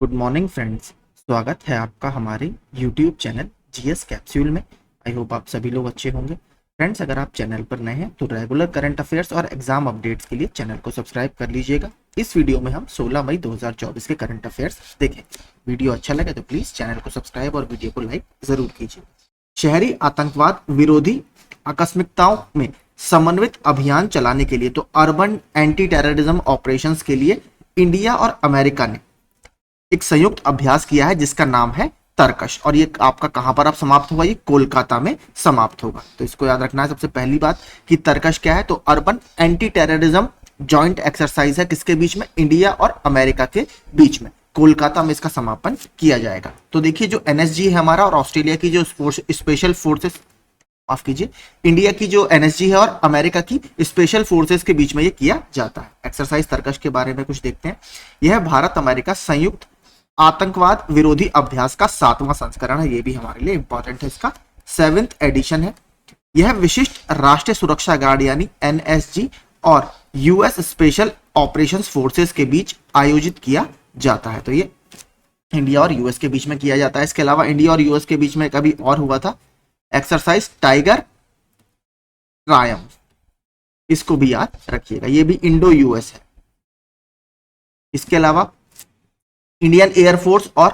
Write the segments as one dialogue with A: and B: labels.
A: Good morning friends. स्वागत है आपका हमारे यूट्यूब चैनल जीएस कैप्सूल में। आई होप आप सभी लोग अच्छे होंगे। फ्रेंड्स, अगर आप चैनल पर नए हैं तो रेगुलर करंट अफेयर्स और एग्जाम अपडेट्स के लिए चैनल को सब्सक्राइब कर लीजिएगा। इस वीडियो में हम 16 मई 2024 के करंट अफेयर्स देखेंगे। वीडियो अच्छा लगे तो प्लीज चैनल को सब्सक्राइब और वीडियो को लाइक जरूर कीजिए। शहरी आतंकवाद विरोधी आकस्मिकताओं में समन्वित अभियान चलाने के लिए तो अर्बन एंटी टेररिज्म ऑपरेशंस के लिए इंडिया और अमेरिका ने एक संयुक्त अभ्यास किया है जिसका नाम है तरकश। और ये आपका कहां पर अब समाप्त होगा? ये कोलकाता में समाप्त होगा। तो इसको याद रखना है। सबसे पहली बात कि तरकश क्या है, तो urban anti terrorism joint exercise है। किसके बीच में? इंडिया और अमेरिका के बीच में। कोलकाता में इसका समापन किया जाएगा। तो देखिए, जो एनएसजी है हमारा और ऑस्ट्रेलिया की जो स्पेशल फोर्सेस, माफ कीजिए, इंडिया की जो एनएसजी है और अमेरिका की स्पेशल फोर्सेस के बीच में ये किया जाता है। एक्सरसाइज तरकश के बारे में कुछ देखते हैं। यह भारत अमेरिका संयुक्त आतंकवाद विरोधी अभ्यास का 7वां संस्करण है। ये भी हमारे लिए इंपॉर्टेंट है। इसका 7th एडिशन है। यह विशिष्ट राष्ट्रीय सुरक्षा गार्ड यानी एनएसजी और यूएस स्पेशल ऑपरेशंस फोर्सेस के बीच आयोजित किया जाता है। तो ये इंडिया और यूएस के बीच में किया जाता है। इसके अलावा इंडिया और यूएस के बीच में कभी और हुआ था, एक्सरसाइज टाइगर ट्रायम्फ। इसको भी याद रखिएगा। ये भी इंडो यूएस है। इसके अलावा इंडियन एयरफोर्स और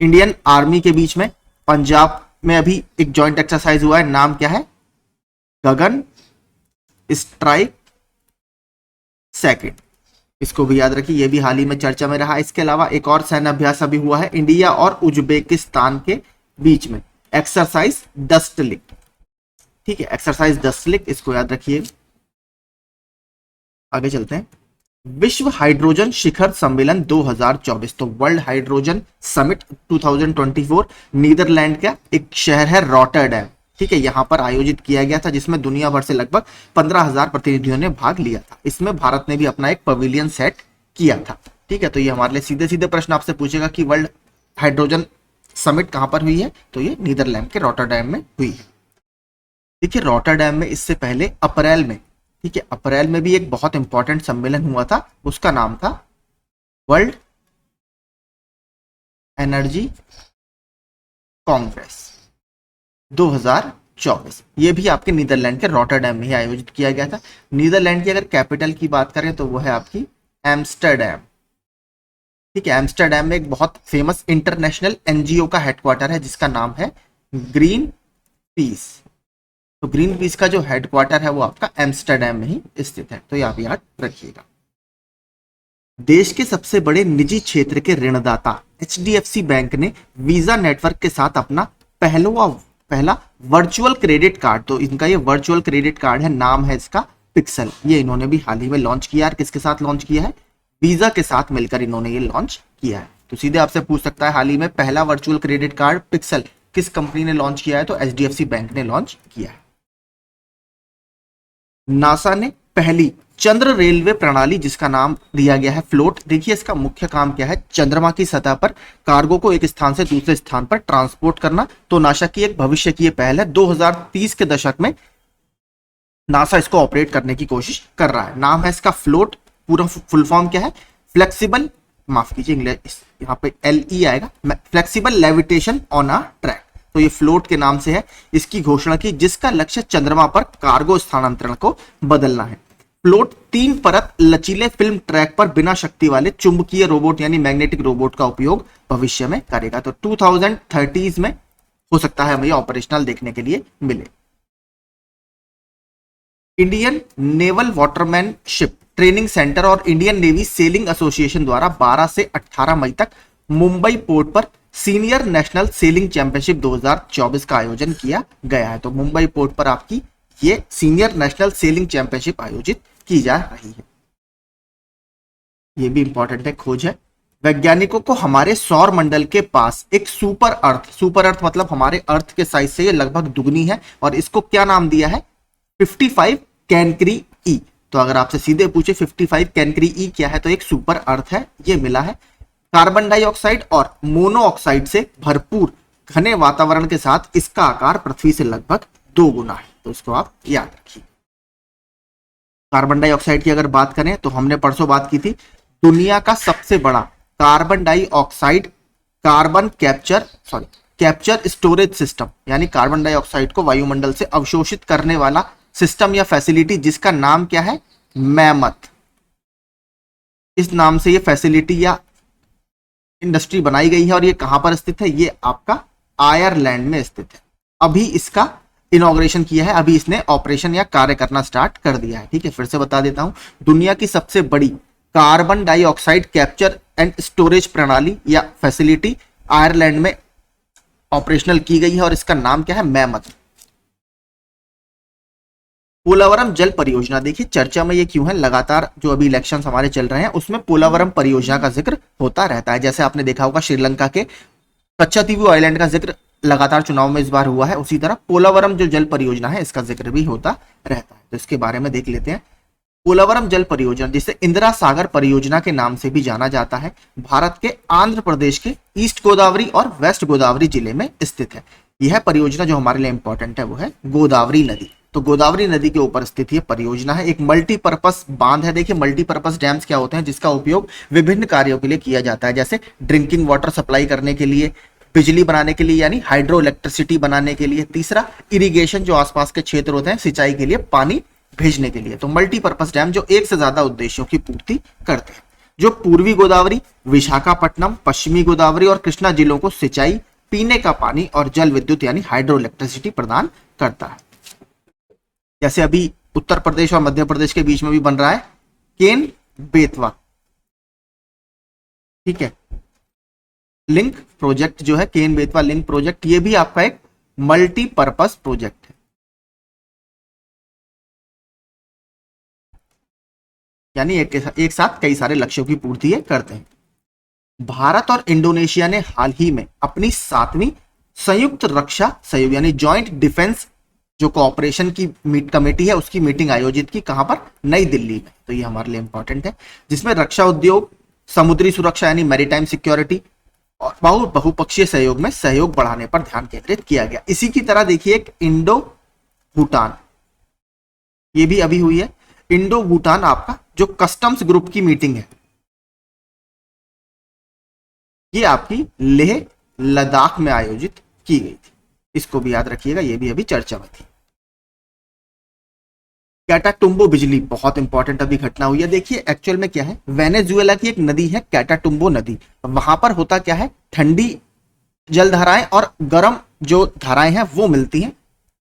A: इंडियन आर्मी के बीच में पंजाब में अभी एक जॉइंट एक्सरसाइज हुआ है। नाम क्या है? गगन स्ट्राइक सेकंड। इसको भी याद रखिए। ये भी हाल ही में चर्चा में रहा। इसके अलावा एक और सैन्य अभ्यास अभी हुआ है इंडिया और उज्बेकिस्तान के बीच में, एक्सरसाइज डस्ट लिक। ठीक है, एक्सरसाइज डस्ट लिक, इसको याद रखिए। आगे चलते हैं। विश्व हाइड्रोजन शिखर सम्मेलन 2024, तो वर्ल्ड हाइड्रोजन समिट 2024 नीदरलैंड का एक शहर है रॉटरडैम। ठीक है, यहां पर आयोजित किया गया था, जिसमें दुनिया भर से लगभग 15,000 प्रतिनिधियों ने भाग लिया था। इसमें भारत ने भी अपना एक पवेलियन सेट किया था। ठीक है, तो ये हमारे लिए सीधे सीधे प्रश्न आपसे पूछेगा कि वर्ल्ड हाइड्रोजन समिट कहां पर हुई है, तो ये नीदरलैंड के रॉटरडैम में हुई है। देखिए, रॉटरडैम में इससे पहले अप्रैल में, ठीक है, अप्रैल में भी एक बहुत इंपॉर्टेंट सम्मेलन हुआ था। उसका नाम था वर्ल्ड एनर्जी कांग्रेस 2024। ये भी आपके नीदरलैंड के रॉटरडैम में ही आयोजित किया गया था। नीदरलैंड की अगर कैपिटल की बात करें तो वो है आपकी एम्स्टर्डम। ठीक है, एम्स्टर्डम में एक बहुत फेमस इंटरनेशनल एनजीओ का हेडक्वार्टर है जिसका नाम है ग्रीन पीस। तो ग्रीन पीस का जो हेडक्वार्टर है वो आपका एम्स्टर्डम में ही स्थित है। तो ये आप याद रखिएगा। देश के सबसे बड़े निजी क्षेत्र के ऋणदाता एचडीएफसी बैंक ने वीजा नेटवर्क के साथ अपना पहला वर्चुअल क्रेडिट कार्ड, तो इनका ये वर्चुअल क्रेडिट कार्ड है, नाम है इसका पिक्सल। ये इन्होंने भी हाल ही में लॉन्च किया है। किसके साथ लॉन्च किया है? वीजा के साथ मिलकर इन्होंने ये लॉन्च किया है। तो सीधे आपसे पूछ सकता है, हाल ही में पहला वर्चुअल क्रेडिट कार्ड पिक्सल किस कंपनी ने लॉन्च किया है? तो एचडीएफसी बैंक ने लॉन्च किया है। नासा ने पहली चंद्र रेलवे प्रणाली, जिसका नाम दिया गया है फ्लोट। देखिए, इसका मुख्य काम क्या है? चंद्रमा की सतह पर कार्गो को एक स्थान से दूसरे स्थान पर ट्रांसपोर्ट करना। तो नासा की एक भविष्य की पहल है। 2030 के दशक में नासा इसको ऑपरेट करने की कोशिश कर रहा है। नाम है इसका फ्लोट। पूरा फुल फॉर्म क्या है? फ्लेक्सिबल, माफ कीजिए इंग्लिश यहाँ पे LE आएगा, flexible levitation on a track. तो ये फ्लोट के नाम से है। इसकी घोषणा की जिसका लक्ष्य चंद्रमा पर कार्गो स्थानांतरण को बदलना है। फ्लोट 3 परत लचीले फिल्म ट्रैक पर बिना शक्ति वाले चुंबकीय रोबोट यानी मैग्नेटिक रोबोट का उपयोग भविष्य में करेगा। तो 2030 में हो सकता है हमें ऑपरेशनल देखने के लिए मिले। इंडियन नेवल वाटरमैनशिप ट्रेनिंग सेंटर और इंडियन नेवी सेलिंग एसोसिएशन द्वारा 12 से 18 मई तक मुंबई पोर्ट पर सीनियर नेशनल सेलिंग चैंपियनशिप 2024 का आयोजन किया गया है। तो मुंबई पोर्ट पर आपकी ये सीनियर नेशनल सेलिंग चैंपियनशिप आयोजित की जा रही है। ये भी इंपॉर्टेंट है, खोज है। वैज्ञानिकों को हमारे सौर मंडल के पास एक सुपर अर्थ मतलब हमारे अर्थ के साइज से ये लगभग दुगनी है, और इसको क्या नाम दिया है? 55 कैनक्री ई। तो अगर आपसे सीधे पूछे 55 कैनक्री ई क्या है, तो एक सुपर अर्थ है, ये मिला है। कार्बन डाइऑक्साइड और मोनोऑक्साइड से भरपूर घने वातावरण के साथ इसका आकार पृथ्वी से लगभग 2 गुना है। तो इसको आप याद रखिए। कार्बन डाइऑक्साइड की अगर बात करें तो हमने परसों बात की थी, दुनिया का सबसे बड़ा carbon dioxide carbon capture storage system, यानी कार्बन डाइऑक्साइड को वायुमंडल से अवशोषित करने वाला सिस्टम या फैसिलिटी, जिसका नाम क्या है, मैमथ। इस नाम से ये फैसिलिटी या इंडस्ट्री बनाई गई है और ये कहां पर स्थित है, ये आपका आयरलैंड में स्थित है। अभी इसका इनॉग्रेशन किया है, अभी इसने ऑपरेशन या कार्य करना स्टार्ट कर दिया है। ठीक है, फिर से बता देता हूं, दुनिया की सबसे बड़ी carbon dioxide capture and storage प्रणाली या फैसिलिटी आयरलैंड में ऑपरेशनल की गई है और इसका नाम क्या है, मैमथ। पोलावरम जल परियोजना, देखिए चर्चा में ये क्यों है, लगातार जो अभी इलेक्शन हमारे चल रहे हैं उसमें पोलावरम परियोजना का जिक्र होता रहता है। जैसे आपने देखा होगा श्रीलंका के कच्चातीवू आइलैंड का जिक्र लगातार चुनाव में इस बार हुआ है, उसी तरह पोलावरम जो जल परियोजना है इसका जिक्र भी होता रहता है। तो इसके बारे में देख लेते हैं। पोलावरम जल परियोजना, जिसे इंदिरा सागर परियोजना के नाम से भी जाना जाता है, भारत के आंध्र प्रदेश के ईस्ट गोदावरी और वेस्ट गोदावरी जिले में स्थित है। यह परियोजना जो हमारे लिए इंपॉर्टेंट है वो है गोदावरी नदी। तो गोदावरी नदी के ऊपर स्थित ये परियोजना है। एक मल्टीपर्पस बांध है। देखिए मल्टीपर्पस डैम्स क्या होते हैं, जिसका उपयोग विभिन्न कार्यों के लिए किया जाता है, जैसे ड्रिंकिंग वाटर सप्लाई करने के लिए, बिजली बनाने के लिए यानी हाइड्रो इलेक्ट्रिसिटी बनाने के लिए, तीसरा इरिगेशन जो आसपास के क्षेत्र होते हैं सिंचाई के लिए पानी भेजने के लिए। तो मल्टीपर्पस डैम जो एक से ज्यादा उद्देश्यों की पूर्ति करते हैं, जो पूर्वी गोदावरी, विशाखापट्टनम, पश्चिमी गोदावरी और कृष्णा जिलों को सिंचाई, पीने का पानी और जल विद्युत यानी हाइड्रो इलेक्ट्रिसिटी प्रदान करता है। जैसे अभी उत्तर प्रदेश और मध्य प्रदेश के बीच में भी बन रहा है केन बेतवा, ठीक है, लिंक प्रोजेक्ट जो है केन बेतवा लिंक प्रोजेक्ट, ये भी आपका एक मल्टीपर्पस प्रोजेक्ट है, यानी एक साथ कई सारे लक्ष्यों की पूर्ति ये करते हैं। भारत और इंडोनेशिया ने हाल ही में अपनी 7वीं संयुक्त रक्षा सहयोग यानी जॉइंट डिफेंस जो कोऑपरेशन की कमेटी है उसकी मीटिंग आयोजित की, कहां पर, नई दिल्ली में। तो ये हमारे लिए इंपॉर्टेंट है, जिसमें रक्षा उद्योग, समुद्री सुरक्षा यानी मैरीटाइम सिक्योरिटी और बहुपक्षीय सहयोग में सहयोग बढ़ाने पर ध्यान केंद्रित किया गया। इसी की तरह देखिए एक इंडो भूटान, ये भी अभी हुई है। इंडो भूटान आपका जो कस्टम्स ग्रुप की मीटिंग है, ये आपकी लेह लद्दाख में आयोजित की गई थी, इसको भी याद रखिएगा, ये भी अभी चर्चा में थी। कैटाटुम्बो बिजली बहुत इंपॉर्टेंट अभी घटना हुई है। देखिए एक्चुअल में क्या है, वेनेजुएला की एक नदी है कैटाटुम्बो नदी, वहां पर होता क्या है, ठंडी जल धाराएं और गर्म जो धाराएं हैं वो मिलती हैं।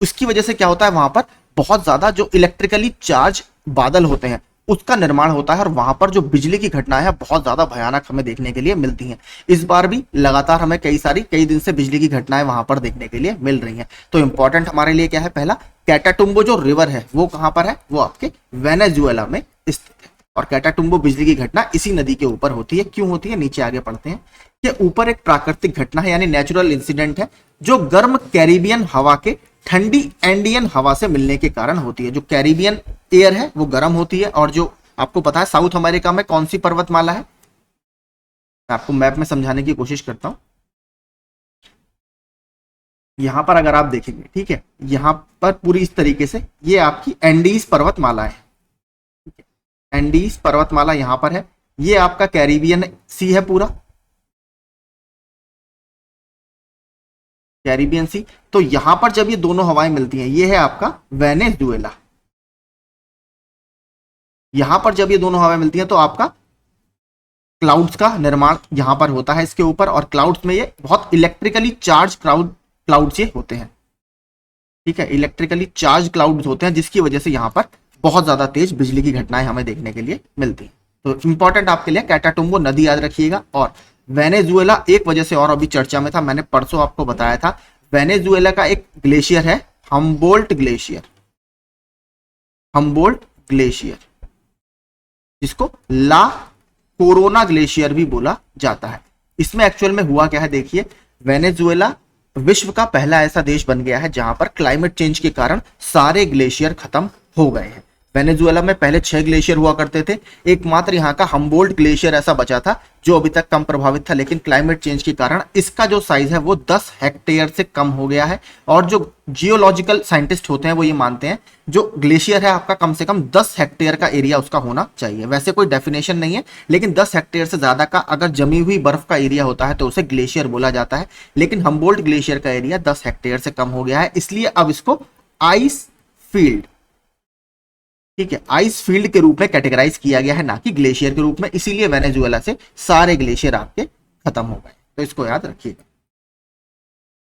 A: उसकी वजह से क्या होता है, वहां पर बहुत ज्यादा जो इलेक्ट्रिकली चार्ज बादल होते हैं उसका निर्माण होता है और वहां पर जो बिजली की घटनाएं हैं बहुत ज्यादा भयानक हमें देखने के लिए मिलती हैं। इस बार भी लगातार हमें कई दिन से बिजली की घटनाएं वहां पर देखने के लिए मिल रही हैं। तो इंपॉर्टेंट हमारे लिए क्या है, पहला कैटाटुम्बो जो रिवर है वो कहां पर है, वो आपके वेनेजुएला में स्थित है और कैटाटुम्बो बिजली की घटना इसी नदी के ऊपर होती है। क्यों होती है, नीचे आगे पढ़ते हैं। कि ऊपर एक प्राकृतिक घटना है यानी नेचुरल इंसिडेंट है जो गर्म कैरिबियन हवा के ठंडी एंडियन हवा से मिलने के कारण होती है। जो कैरिबियन एयर है वो गर्म होती है और जो आपको पता है साउथ अमेरिका में कौन सी पर्वतमाला है, मैं आपको मैप में समझाने की कोशिश करता हूं। यहां पर अगर आप देखेंगे, ठीक है, यहां पर पूरी इस तरीके से ये आपकी एंडीज पर्वतमाला है, एंडीज पर्वतमाला यहां पर है, ये आपका कैरिबियन सी है पूरा, कैरिबियन सी। तो यहां पर जब ये दोनों हवाएं मिलती हैं, ये है आपका वेनेजुएला, यहां पर जब ये दोनों हवाएं मिलती हैं तो आपका क्लाउड्स का निर्माण यहां पर होता है इसके ऊपर, और क्लाउड्स में ये बहुत इलेक्ट्रिकली चार्ज क्लाउड्स ये होते हैं, ठीक है, इलेक्ट्रिकली चार्ज क्लाउड्स होते हैं, जिसकी वजह से यहां पर बहुत ज्यादा तेज बिजली की घटनाएं हमें देखने के लिए मिलती हैं। तो इंपॉर्टेंट आपके लिए कैटाटुम्बो नदी याद रखिएगा। और वेनेजुएला एक वजह से और अभी चर्चा में था, मैंने परसों आपको बताया था, वेनेजुएला का एक ग्लेशियर है हम्बोल्ट ग्लेशियर, हम्बोल्ट ग्लेशियर, जिसको ला कोरोना ग्लेशियर भी बोला जाता है। इसमें एक्चुअल में हुआ क्या है, देखिए वेनेजुएला विश्व का पहला ऐसा देश बन गया है जहां पर क्लाइमेट चेंज के कारण सारे ग्लेशियर खत्म हो गए हैं। वेनेजुएला में पहले 6 ग्लेशियर हुआ करते थे, एकमात्र यहाँ का हम्बोल्ट ग्लेशियर ऐसा बचा था जो अभी तक कम प्रभावित था, लेकिन क्लाइमेट चेंज के कारण इसका जो साइज है वो 10 हेक्टेयर से कम हो गया है। और जो जियोलॉजिकल साइंटिस्ट होते हैं वो ये मानते हैं जो ग्लेशियर है आपका कम से कम 10 हेक्टेयर का एरिया उसका होना चाहिए। वैसे कोई डेफिनेशन नहीं है, लेकिन 10 हेक्टेयर से ज्यादा का अगर जमी हुई बर्फ का एरिया होता है तो उसे ग्लेशियर बोला जाता है। लेकिन हम्बोल्ट ग्लेशियर का एरिया 10 हेक्टेयर से कम हो गया है, इसलिए अब इसको आइस फील्ड, ठीक है, आइस फील्ड के रूप में कैटेगराइज किया गया है, ना कि ग्लेशियर के रूप में। इसीलिए वेनेजुएला से सारे ग्लेशियर आपके खत्म हो गए, तो इसको याद रखिएगा।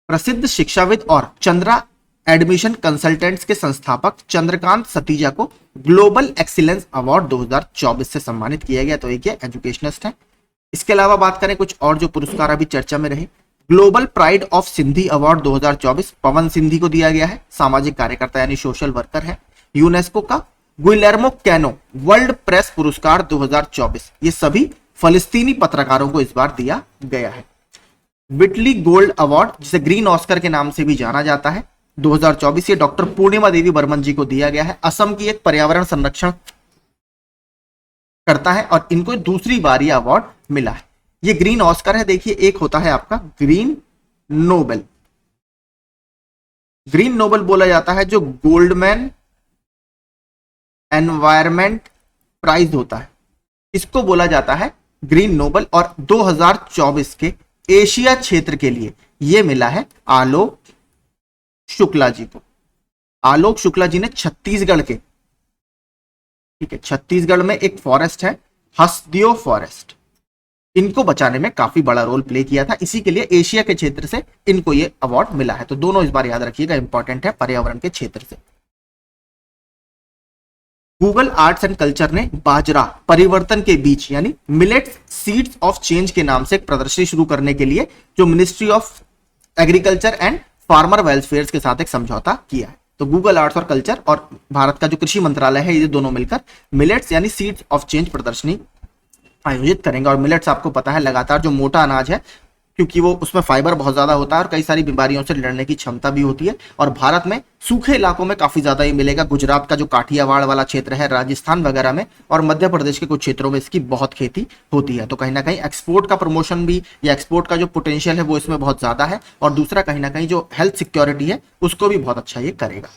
A: प्रसिद्ध शिक्षाविद और चंद्रा एडमिशन कंसल्टेंट्स के संस्थापक चंद्रकांत सतीजा को ग्लोबल एक्सीलेंस अवार्ड 2024 से सम्मानित किया गया। तो एक ये एजुकेशनिस्ट है। इसके अलावा बात करें कुछ और जो पुरस्कार अभी चर्चा में रहे, global pride of Sindhi award 2024 पवन सिंधी को दिया गया है, सामाजिक कार्यकर्ता यानी सोशल वर्कर है। यूनेस्को का गुइलेर्मो कैनो वर्ल्ड प्रेस पुरस्कार 2024, ये सभी फलस्तीनी पत्रकारों को इस बार दिया गया है। विटली गोल्ड अवार्ड, जिसे ग्रीन ऑस्कर के नाम से भी जाना जाता है, 2024 ये डॉक्टर पूर्णिमा देवी बर्मन जी को दिया गया है। असम की एक पर्यावरण संरक्षण करता है और इनको दूसरी बार ये अवार्ड मिला है। ये ग्रीन ऑस्कर है, देखिए एक होता है आपका ग्रीन नोबेल। ग्रीन नोबेल बोला जाता है जो गोल्डमैन एनवायरमेंट प्राइज होता है, इसको बोला जाता है ग्रीन नोबेल। और 2024 के एशिया क्षेत्र के लिए यह मिला है आलोक शुक्ला जी को। आलोक शुक्ला जी ने छत्तीसगढ़ के, ठीक है, छत्तीसगढ़ में एक फॉरेस्ट है हसदियो फॉरेस्ट, इनको बचाने में काफी बड़ा रोल प्ले किया था, इसी के लिए एशिया के क्षेत्र से इनको ये अवार्ड मिला है। तो दोनों इस बार याद रखिएगा, इंपॉर्टेंट है पर्यावरण के क्षेत्र से। गूगल आर्ट्स एंड कल्चर ने बाजरा परिवर्तन के बीच यानी मिलेट्स सीड्स ऑफ चेंज के नाम से एक प्रदर्शनी शुरू करने के लिए जो ministry of agriculture and farmer welfare के साथ एक समझौता किया है। तो गूगल आर्ट्स और कल्चर और भारत का जो कृषि मंत्रालय है, ये दोनों मिलकर मिलेट्स यानी सीड्स ऑफ चेंज प्रदर्शनी आयोजित करेंगे। और मिलेट्स आपको पता है लगातार जो मोटा अनाज है, क्योंकि वो उसमें फाइबर बहुत ज्यादा होता है और कई सारी बीमारियों से लड़ने की क्षमता भी होती है। और भारत में सूखे इलाकों में काफी ज्यादा ये मिलेगा। गुजरात का जो काठियावाड़ वाला क्षेत्र है, राजस्थान वगैरह में और मध्य प्रदेश के कुछ क्षेत्रों में इसकी बहुत खेती होती है। तो कहीं ना कहीं एक्सपोर्ट का प्रमोशन भी या एक्सपोर्ट का जो पोटेंशियल है वो इसमें बहुत ज्यादा है। और दूसरा कहीं ना कहीं जो हेल्थ सिक्योरिटी है उसको भी बहुत अच्छा ये करेगा।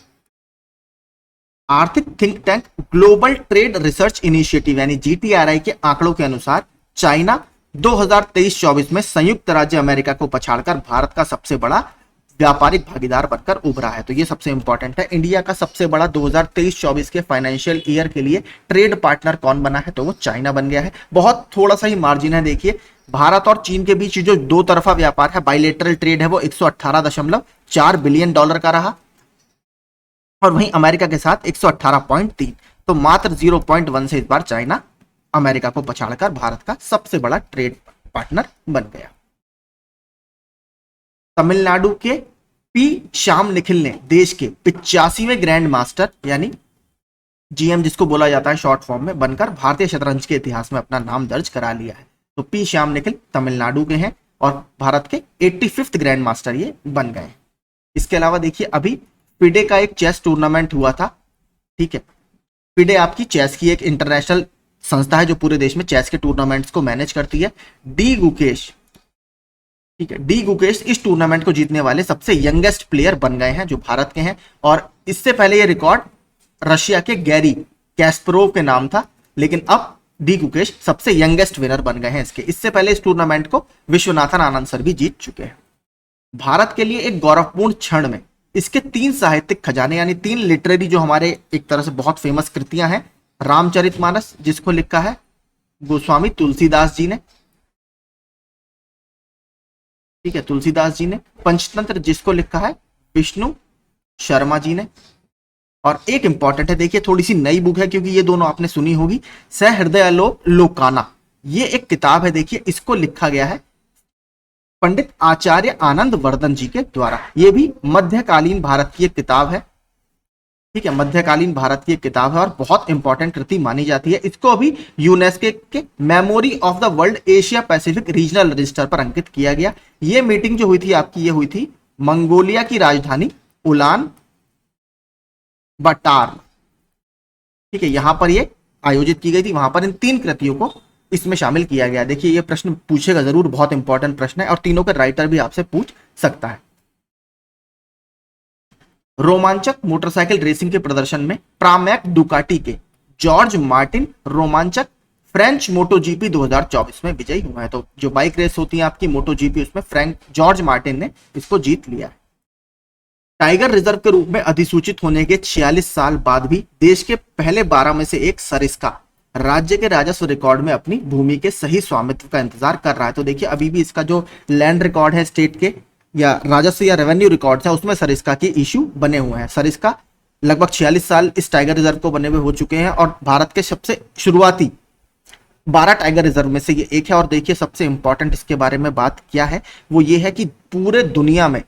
A: आर्थिक think tank global trade research initiative यानी जीटीआरआई के आंकड़ों के अनुसार चाइना 2023-24 में संयुक्त राज्य अमेरिका को पछाड़कर भारत का सबसे बड़ा व्यापारिक भागीदार बनकर उभरा है। तो ये सबसे इंपॉर्टेंट है। इंडिया का सबसे बड़ा 2023-24 के फाइनेंशियल ईयर के लिए ट्रेड पार्टनर कौन बना है, तो वो चाइना बन गया है। बहुत थोड़ा सा ही मार्जिन है, देखिए भारत और चीन के बीच जो दो तरफा व्यापार है, बाइलेटरल ट्रेड है, वो 118.4 बिलियन डॉलर का रहा और वहीं अमेरिका के साथ 118.3, तो मात्र 0.1 से इस बार चाइना अमेरिका को पछाड़कर भारत का सबसे बड़ा ट्रेड पार्टनर बन गया। तमिलनाडु के पी श्याम निखिल ने देश के 85वें ग्रैंड मास्टर यानी जीएम जिसको बोला जाता है शॉर्ट फॉर्म में, बनकर भारतीय शतरंज के इतिहास में अपना नाम दर्ज करा लिया है। तो पी श्याम निखिल तमिलनाडु के हैं और भारत के 85th ग्रैंड मास्टर ये बन गए। इसके अलावा देखिए अभी फिडे का एक चेस टूर्नामेंट हुआ था, ठीक है। फिडे आपकी चेस की एक इंटरनेशनल संस्था है जो पूरे देश में चेस के टूर्नामेंट्स को मैनेज करती है। डी गुकेश, ठीक है, डी गुकेश इस टूर्नामेंट को जीतने वाले सबसे यंगेस्ट प्लेयर बन गए हैं जो भारत के हैं। और इससे पहले ये रिकॉर्ड रशिया के गैरी कैस्परोव के नाम था, लेकिन अब डी गुकेश सबसे यंगेस्ट विनर बन गए हैं इसके। इससे पहले इस टूर्नामेंट को विश्वनाथन आनंद सर भी जीत चुके हैं। भारत के लिए एक गौरवपूर्ण क्षण में इसके 3 साहित्यिक खजाने यानी 3 लिटरेरी जो हमारे एक तरह से बहुत फेमस कृतियां हैं, रामचरितमानस जिसको लिखा है गोस्वामी तुलसीदास जी ने, ठीक है, तुलसीदास जी ने। पंचतंत्र जिसको लिखा है विष्णु शर्मा जी ने। और एक इंपॉर्टेंट है, देखिए थोड़ी सी नई बुक है क्योंकि ये दोनों आपने सुनी होगी, सहृदयालोक लोकाना, ये एक किताब है। देखिए इसको लिखा गया है पंडित आचार्य आनंद वर्धन जी के द्वारा। ये भी मध्यकालीन भारत की एक किताब है, ठीक है, मध्यकालीन भारत की एक किताब है और बहुत इंपॉर्टेंट कृति मानी जाती है। इसको अभी यूनेस्को के memory of the world Asia Pacific regional register पर अंकित किया गया। ये मीटिंग जो हुई थी आपकी, ये हुई थी मंगोलिया की राजधानी उलान बाटार, ठीक है, यहाँ पर ये आयोजित की गई थी, वहां पर इन 3 कृतियों को इसमें शामिल किया गया। देखिए ये प्रश्न पूछेगा जरूर, बहुत इंपॉर्टेंट प्रश्न है और तीनों के राइटर भी आपसे पूछ सकता है। रोमांचक मोटरसाइकिल रेसिंग के प्रदर्शन में प्रामैक डुकाटी के जॉर्ज मार्टिन रोमांचक फ्रेंच मोटोजीपी 2024 में विजयी हुआ है। तो जो बाइक रेस होती है आपकी मोटोजीपी, उसमें फ्रैंक जॉर्ज मार्टिन ने इसको जीत लिया है। टाइगर रिजर्व के रूप में अधिसूचित होने के 46 साल बाद भी देश के पहले 12 में से एक सरिस्का राज्य के राजस्व रिकॉर्ड में अपनी भूमि के सही स्वामित्व का इंतजार कर रहा है। तो देखिए अभी भी इसका जो लैंड रिकॉर्ड है स्टेट के या राजस्व या रेवेन्यू रिकॉर्ड है, उसमें सरिस्का के इश्यू बने हुए हैं। सरिस्का लगभग 46 साल इस टाइगर रिजर्व को बने हुए हो चुके हैं और भारत के सबसे शुरुआती 12 टाइगर रिजर्व में से ये एक है। और देखिए सबसे इंपॉर्टेंट इसके बारे में बात क्या है, वो ये है कि पूरे दुनिया में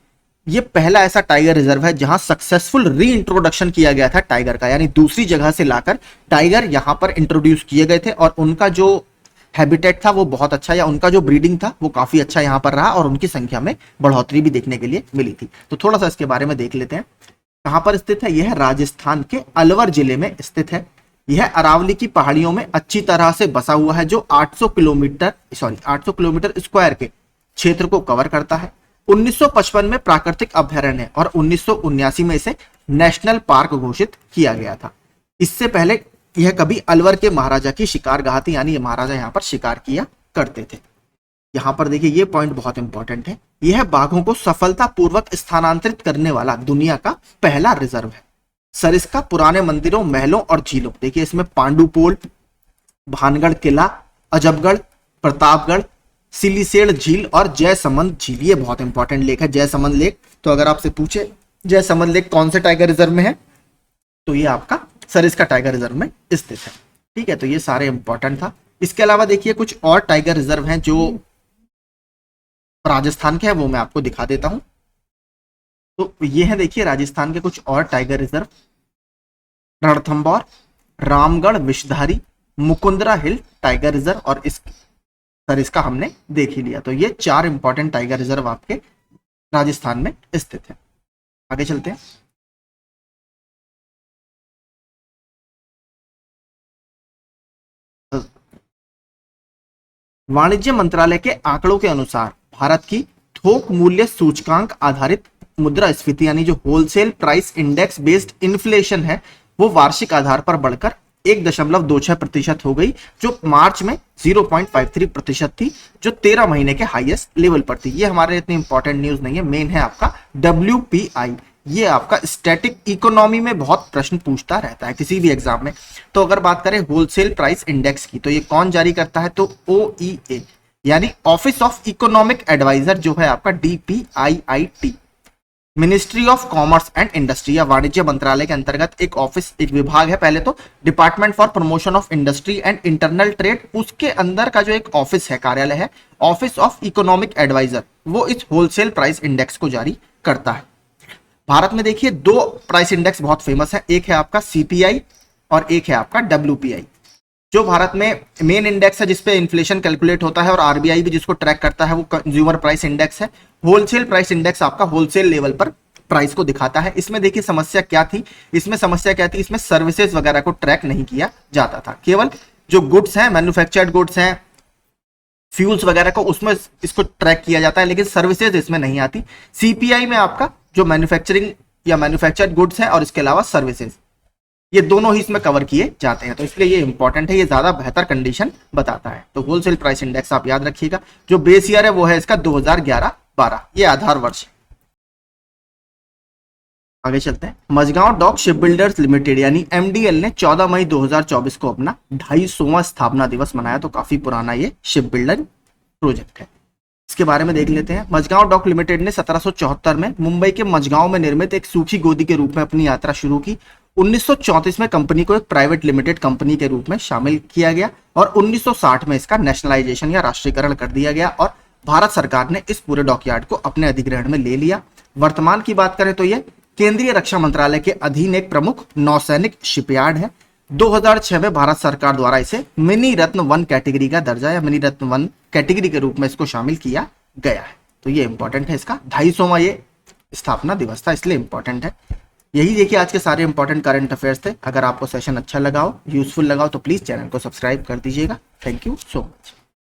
A: ये पहला ऐसा टाइगर रिजर्व है जहां सक्सेसफुल री इंट्रोडक्शन किया गया था टाइगर का, यानी दूसरी जगह से लाकर टाइगर यहां पर इंट्रोड्यूस किए गए थे और उनका जो हैबिटेट था वो बहुत अच्छा, या उनका जो ब्रीडिंग था वो काफी अच्छा यहां पर रहा और उनकी संख्या में बढ़ोतरी भी देखने के लिए मिली थी। तो थोड़ा सा इसके बारे में देख लेते हैं। कहां पर स्थित है? यह राजस्थान के अलवर जिले में स्थित है। यह अरावली की पहाड़ियों में अच्छी तरह से बसा हुआ है, जो 800 किलोमीटर स्क्वायर के क्षेत्र को कवर करता है। 1955 में प्राकृतिक अभयारण्य और 1979 में इसे नेशनल पार्क घोषित किया गया था। इससे पहले यह कभी अलवर के महाराजा की शिकारगाह थी, यानी महाराजा यहाँ पर शिकार किया करते थे। यहाँ पर देखिए ये पॉइंट बहुत इंपॉर्टेंट है, यह बाघों को सफलतापूर्वक स्थानांतरित करने वाला दुनिया का पहला रिजर्व है। सरिस्का पुराने मंदिरों, महलों और झीलों, देखिए इसमें पांडुपोल, भानगढ़ किला, अजबगढ़, प्रतापगढ़, सिलीसेड़ झील और जयसमंद झील, ये बहुत इंपॉर्टेंट लेक है जयसमंद लेक। तो अगर आपसे पूछे जयसमंद लेक कौन से टाइगर रिजर्व में है, तो ये आपका सरिस्का टाइगर रिजर्व में स्थित है। ठीक है, तो ये सारे इंपॉर्टेंट था। इसके अलावा देखिए कुछ और टाइगर रिजर्व हैं जो राजस्थान के हैं, वो मैं आपको दिखा देता हूं। तो ये है देखिए राजस्थान के कुछ और टाइगर रिजर्व, रणथंभौर, रामगढ़ विषधारी, मुकुंदरा हिल टाइगर रिजर्व और इस सरिस्का हमने देख ही लिया। तो ये 4 इंपॉर्टेंट टाइगर रिजर्व आपके राजस्थान में स्थित है। आगे चलते हैं। वाणिज्य मंत्रालय के आंकड़ों के अनुसार भारत की थोक मूल्य सूचकांक आधारित मुद्रास्फीति, यानी जो wholesale price index based inflation है, वो वार्षिक आधार पर बढ़कर 1.26% हो गई, जो मार्च में 0.53% थी, जो 13 महीने के हाईएस्ट लेवल पर थी। ये हमारे इतनी इंपॉर्टेंट न्यूज नहीं है, मेन है आपका WPI। ये आपका स्टैटिक इकोनॉमी में बहुत प्रश्न पूछता रहता है किसी भी एग्जाम में। तो अगर बात करें होलसेल प्राइस इंडेक्स की, तो ये कौन जारी करता है? तो OEA यानी ऑफिस ऑफ इकोनॉमिक एडवाइजर, जो है आपका DPIIT, ministry of commerce and industry या वाणिज्य मंत्रालय के अंतर्गत एक ऑफिस, एक विभाग है। पहले तो department for promotion of industry and internal trade, उसके अंदर का जो एक ऑफिस है, कार्यालय है, ऑफिस ऑफ इकोनॉमिक एडवाइजर, वो इस होलसेल प्राइस इंडेक्स को जारी करता है। भारत में देखिए 2 प्राइस इंडेक्स बहुत फेमस है, एक है आपका CPI और एक है आपका WPI। जो भारत में मेन इंडेक्स है जिसपे इन्फ्लेशन कैलकुलेट होता है और RBI भी जिसको ट्रैक करता है, वो कंज्यूमर प्राइस इंडेक्स है। होलसेल प्राइस इंडेक्स आपका होलसेल लेवल पर प्राइस को दिखाता है। इसमें देखिए समस्या क्या थी, इसमें सर्विसेज वगैरह को ट्रैक नहीं किया जाता था, केवल जो गुड्स हैं, मैन्युफैक्चर्ड गुड्स हैं, फ्यूल्स वगैरह को उसमें इसको ट्रैक किया जाता है, लेकिन सर्विसेज इसमें नहीं आती। CPI में आपका जो मैन्युफैक्चरिंग या मैन्युफैक्चर्ड गुड्स हैं और इसके अलावा सर्विसेज, ये दोनों ही इसमें कवर किए जाते हैं। तो इसलिए ये इंपॉर्टेंट है, ये ज्यादा बेहतर कंडीशन बताता है। तो होलसेल प्राइस इंडेक्स आप याद रखिएगा। जो बेस ईयर है वो है इसका 2011-12, ये आधार वर्ष है। आगे चलते हैं। Mazagon Dock Ship Builders Limited यानी MDL ने 14 मई 2024 को अपना 250वां स्थापना दिवस मनाया। तो काफी पुराना ये शिप बिल्डर प्रोजेक्ट है, इसके बारे में देख लेते हैं। मझगांव डॉक लिमिटेड ने 1774 में मुंबई के मझगांव में निर्मित एक सूखी गोदी के रूप में अपनी यात्रा शुरू की। 1934 में कंपनी को एक प्राइवेट लिमिटेड कंपनी के रूप में शामिल किया गया और 1960 में इसका नेशनलाइजेशन या राष्ट्रीयकरण कर दिया गया और भारत सरकार ने इस पूरे डॉकयार्ड को अपने अधिग्रहण में ले लिया। वर्तमान की बात करें तो यह केंद्रीय रक्षा मंत्रालय के अधीन एक प्रमुख नौसैनिक शिपयार्ड है। 2006 में भारत सरकार द्वारा इसे मिनी रत्न 1 कैटेगरी का दर्जा या मिनी रत्न 1 कैटेगरी के रूप में इसको शामिल किया गया है। तो ये इंपॉर्टेंट है, इसका 250वां ये स्थापना दिवस था, इसलिए इंपॉर्टेंट है। यही देखिए आज के सारे इंपॉर्टेंट करंट अफेयर्स थे। अगर आपको सेशन अच्छा लगा हो, यूजफुल लगा हो, तो प्लीज़ चैनल को सब्सक्राइब कर दीजिएगा। Thank you so much.